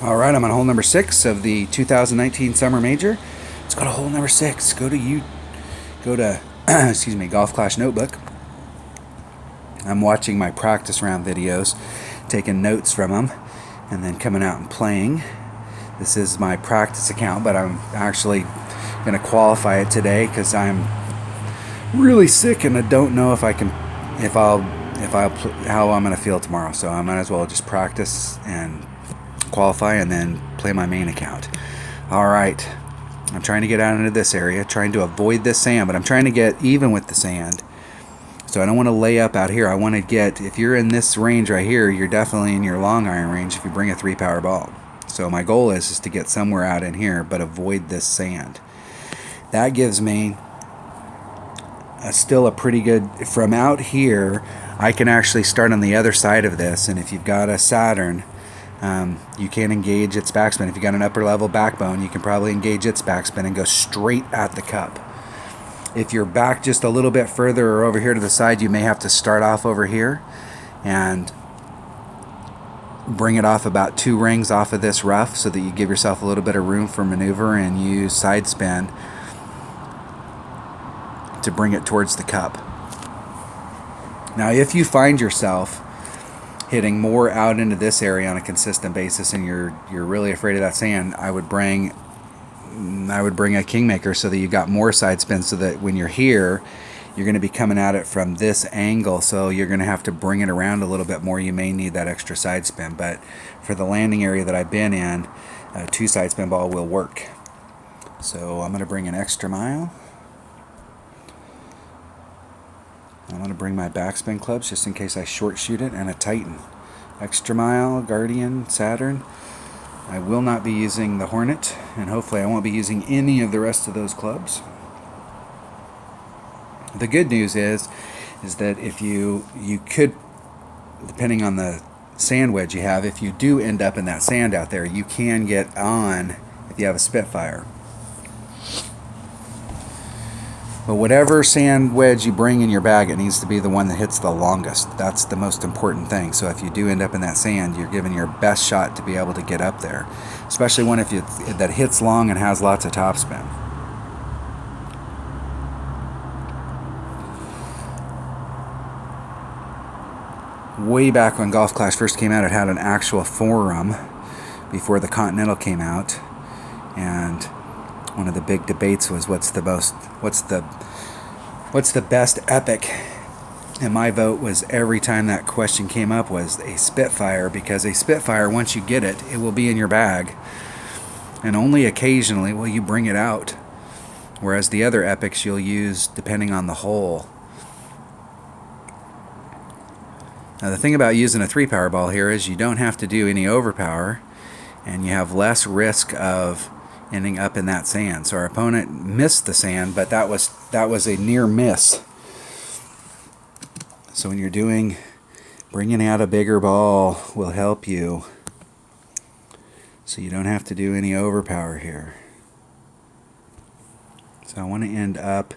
All right, I'm on hole number 6 of the 2019 Summer Major. Let's go to hole number 6. Go to excuse me, Golf Clash Notebook. I'm watching my practice round videos, taking notes from them, and then coming out and playing. This is my practice account, but I'm actually going to qualify it today because I'm really sick and I don't know if how I'm going to feel tomorrow. So I might as well just practice and qualify and then play my main account. All right, I'm trying to get out into this area, trying to avoid this sand, but I'm trying to get even with the sand. So I don't want to lay up out here. I want to get, if you're in this range right here, you're definitely in your long iron range if you bring a 3-power ball. So my goal is to get somewhere out in here, but avoid this sand. That gives me still a pretty good, from out here, I can actually start on the other side of this, and if you've got a Saturn, you can engage its backspin. If you got an upper level backbone, you can probably engage its backspin and go straight at the cup. If you're back just a little bit further or over here to the side, you may have to start off over here and bring it off about 2 rings off of this rough so that you give yourself a little bit of room for maneuver and use side spin to bring it towards the cup. Now, if you find yourself hitting more out into this area on a consistent basis and you're really afraid of that sand, I would bring a Kingmaker so that you've got more side spin, so that when you're here, you're going to be coming at it from this angle, so you're going to have to bring it around a little bit more. You may need that extra side spin, but for the landing area that I've been in, a 2 side spin ball will work. So I'm going to bring an extra mile. I'm going to bring my backspin clubs just in case I short shoot it, and a Titan. Extra mile, Guardian, Saturn. I will not be using the Hornet, and hopefully I won't be using any of the rest of those clubs. The good news is that if you could, depending on the sand wedge you have, if you do end up in that sand out there, you can get on if you have a Spitfire. But whatever sand wedge you bring in your bag, it needs to be the one that hits the longest. That's the most important thing. So if you do end up in that sand, you're giving your best shot to be able to get up there, especially one that hits long and has lots of topspin. Way back when Golf Clash first came out, it had an actual forum before the Continental came out, and one of the big debates was what's the best epic, and my vote was, every time that question came up, was a Spitfire, because a Spitfire, once you get it, it will be in your bag, and only occasionally will you bring it out, whereas the other epics you'll use depending on the hole. Now the thing about using a 3-power ball here is you don't have to do any overpower, and you have less risk of ending up in that sand. So our opponent missed the sand, but that was a near miss. So when you're bringing out a bigger ball will help you, so you don't have to do any overpower here. So I want to end up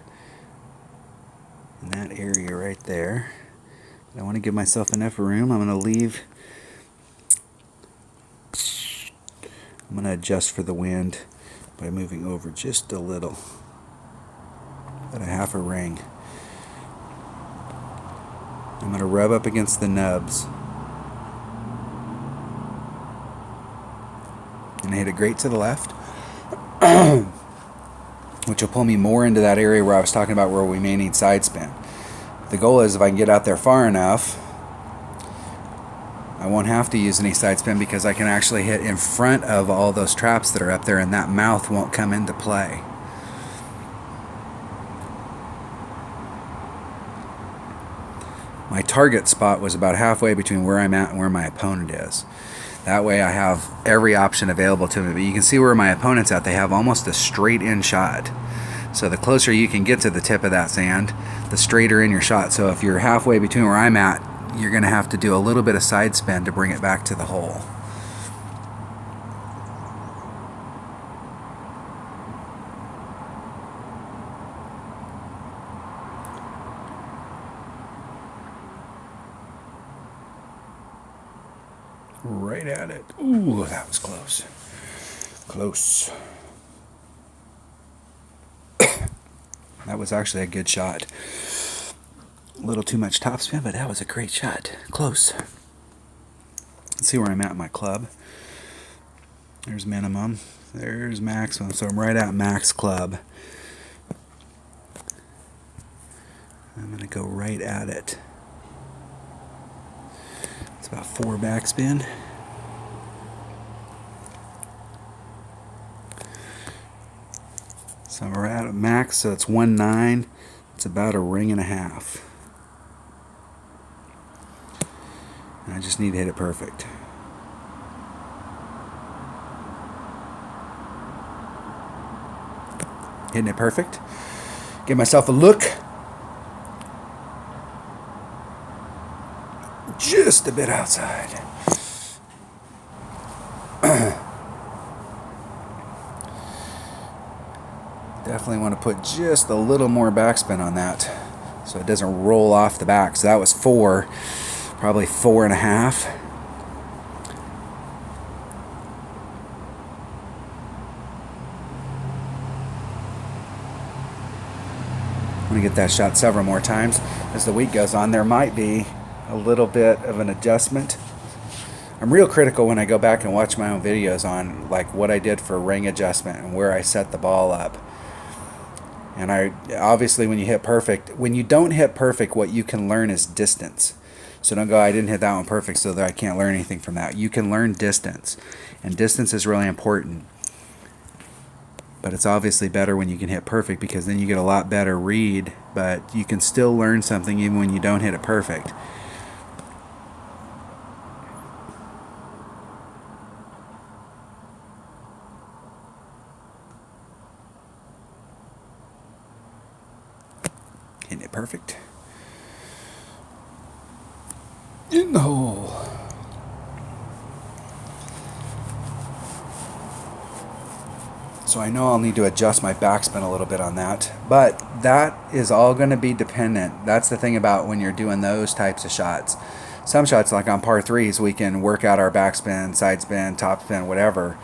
in that area right there. I want to give myself enough room. I'm going to adjust for the wind by moving over just a little, about a half a ring. I'm going to rub up against the nubs and hit it great to the left, which will pull me more into that area where I was talking about, where we may need side spin. The goal is, if I can get out there far enough, I won't have to use any side spin, because I can actually hit in front of all those traps that are up there, and that mouth won't come into play. My target spot was about halfway between where I'm at and where my opponent is. That way I have every option available to me. But you can see where my opponent's at. They have almost a straight in shot. So the closer you can get to the tip of that sand, the straighter in your shot. So if you're halfway between where I'm at, you're going to have to do a little bit of side spin to bring it back to the hole. Right at it. Ooh, that was close. Close. That was actually a good shot. A little too much topspin, but that was a great shot. Close. Let's see where I'm at in my club. There's minimum. There's maximum. So I'm right at max club. I'm going to go right at it. It's about 4 backspin. So we're at max, so it's 1.9. It's about a ring and a half. And I just need to hit it perfect. Hitting it perfect. Give myself a look. Just a bit outside. Definitely want to put just a little more backspin on that so it doesn't roll off the back. So that was 4, probably 4.5. I'm going to get that shot several more times as the week goes on. There might be a little bit of an adjustment. I'm real critical when I go back and watch my own videos on like what I did for ring adjustment and where I set the ball up. And I obviously when you hit perfect, when you don't hit perfect, what you can learn is distance. So don't go, I didn't hit that one perfect so that I can't learn anything from that. You can learn distance, and distance is really important. But it's obviously better when you can hit perfect because then you get a lot better read, but you can still learn something even when you don't hit it perfect. Hitting it perfect. In the hole. So I know I'll need to adjust my backspin a little bit on that, but that is all going to be dependent. That's the thing about when you're doing those types of shots. Some shots, like on par 3s, we can work out our backspin, side spin, top spin, whatever,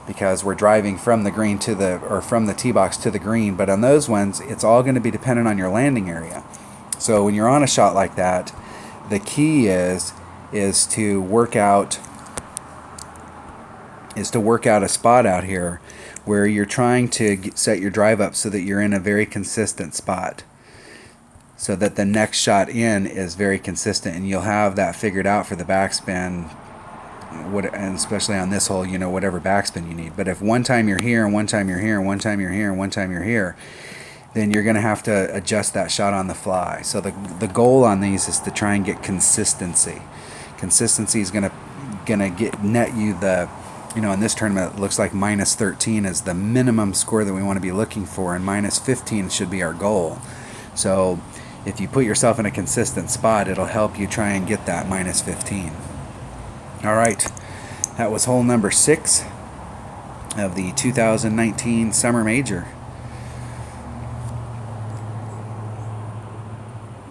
because we're driving from the green to the, or from the tee box to the green. But on those ones, it's all going to be dependent on your landing area. So when you're on a shot like that, the key is to work out a spot out here where you're trying to set your drive up so that you're in a very consistent spot, so that the next shot in is very consistent, and you'll have that figured out for the backspin, and especially on this hole, you know, whatever backspin you need. But if one time you're here and one time you're here and one time you're here and one time you're here, then you're going to have to adjust that shot on the fly. So the goal on these is to try and get consistency. Consistency is going to net you the, you know, in this tournament, it looks like minus 13 is the minimum score that we want to be looking for, and minus 15 should be our goal. So if you put yourself in a consistent spot, it'll help you try and get that minus 15. All right, that was hole number 6 of the 2019 Summer Major.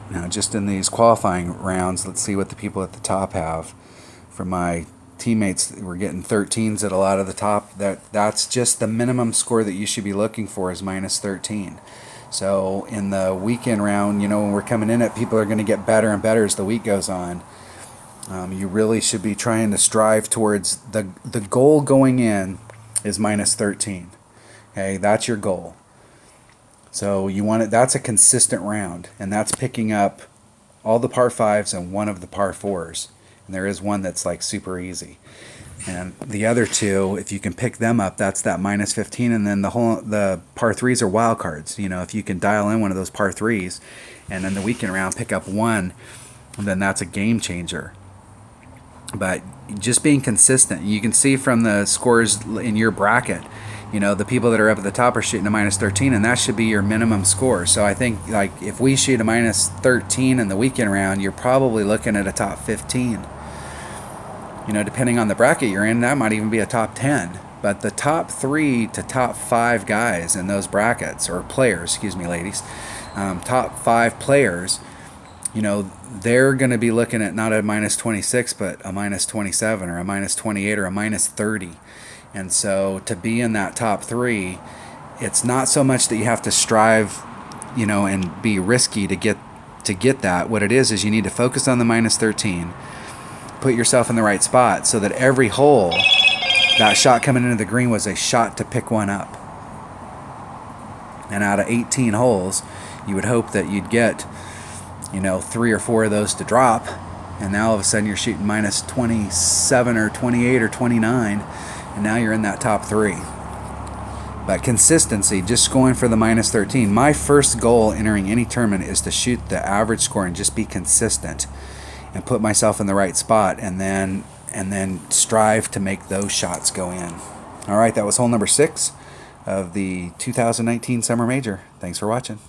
Now, just in these qualifying rounds, let's see what the people at the top have. For my teammates, we're getting 13s at a lot of the top. That's just the minimum score that you should be looking for is minus 13. So in the weekend round, you know, when we're coming in it, people are going to get better and better as the week goes on. You really should be trying to strive towards the goal going in is minus 13. Okay, that's your goal. So you want it. That's a consistent round, and that's picking up all the par 5s and one of the par 4s. And there is one that's like super easy. And the other two, if you can pick them up, that's that minus 15. And then the par 3s are wild cards. You know, if you can dial in one of those par 3s and then the weekend round pick up one, then that's a game changer. But just being consistent, you can see from the scores in your bracket, you know, the people that are up at the top are shooting a minus 13, and that should be your minimum score. So I think, like, if we shoot a minus 13 in the weekend round, you're probably looking at a top 15. You know, depending on the bracket you're in, that might even be a top 10. But the top 3 to top 5 guys in those brackets, or players, excuse me, ladies, top 5 players, you know, they're going to be looking at not a minus 26, but a minus 27 or a minus 28 or a minus 30. And so to be in that top three, it's not so much that you have to strive, and be risky to get that. What it is you need to focus on the minus 13, put yourself in the right spot so that every hole, that shot coming into the green was a shot to pick one up. And out of 18 holes, you would hope that you'd get, 3 or 4 of those to drop. And now all of a sudden you're shooting minus 27 or 28 or 29. And now you're in that top three. But consistency, just going for the minus 13. My first goal entering any tournament is to shoot the average score and just be consistent and put myself in the right spot, and then strive to make those shots go in. All right, that was hole number 6 of the 2019 Summer Major. Thanks for watching.